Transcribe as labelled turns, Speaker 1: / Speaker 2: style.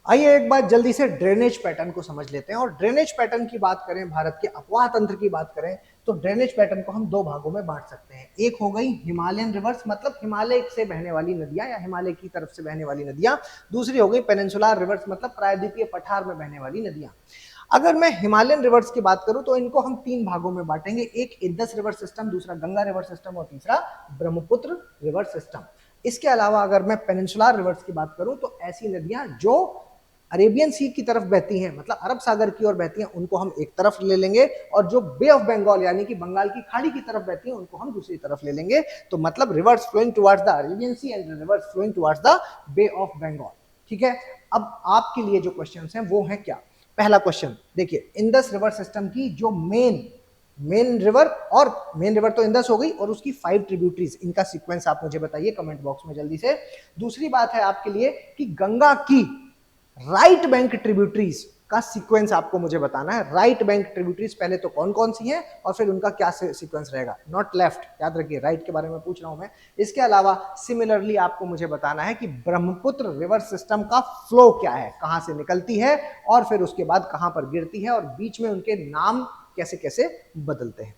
Speaker 1: आइए एक बार जल्दी से ड्रेनेज पैटर्न को समझ लेते हैं। और ड्रेनेज पैटर्न की बात करें, भारत के अपवाह तंत्र की बात करें, तो ड्रेनेज पैटर्न को हम दो भागों में बांट सकते हैं। एक हो गई हिमालयन रिवर्स, मतलब हिमालय से बहने वाली नदियां या हिमालय की तरफ से बहने वाली नदियां। दूसरी हो गई पेनिनसुलर रिवर्स, मतलब प्रायद्वीपीय पठार में बहने वाली नदियां। अगर मैं हिमालयन रिवर्स की बात करूं तो इनको हम तीन भागों में बांटेंगे। एक इंडस रिवर सिस्टम, दूसरा गंगा रिवर सिस्टम और तीसरा ब्रह्मपुत्र रिवर सिस्टम। इसके अलावा अगर मैं पेनिनसुलर रिवर्स की बात करूं तो ऐसी नदियां जो अरेबियन सी की तरफ बहती हैं, मतलब अरब सागर की ओर बहती हैं, उनको हम एक तरफ ले लेंगे। और जो बे ऑफ बंगाल यानी कि बंगाल की खाड़ी की तरफ बहती हैं, उनको हम दूसरी तरफ ले लेंगे। तो मतलब rivers flowing towards the Arabian Sea and rivers flowing towards the Bay of Bengal. ठीक है। अब आपके लिए जो क्वेश्चंस हैं वो हैं क्या? पहला क्वेश्चन देखिए, इंडस रिवर सिस्टम की जो मेन रिवर, और मेन रिवर तो इंडस हो गई, और उसकी 5 ट्रिब्यूटरीज, इनका सीक्वेंस आप मुझे बताइए कमेंट बॉक्स में जल्दी से। दूसरी बात है आपके लिए कि गंगा की राइट बैंक ट्रिब्यूटरीज का सीक्वेंस आपको मुझे बताना है। राइट बैंक ट्रिब्यूटरीज पहले तो कौन कौन सी हैं और फिर उनका क्या सीक्वेंस रहेगा, नॉट लेफ्ट, याद रखिए राइट के बारे में पूछ रहा हूं मैं। इसके अलावा सिमिलरली आपको मुझे बताना है कि ब्रह्मपुत्र रिवर सिस्टम का फ्लो क्या है, कहां से निकलती है और फिर उसके बाद कहां पर गिरती है, और बीच में उनके नाम कैसे कैसे बदलते हैं।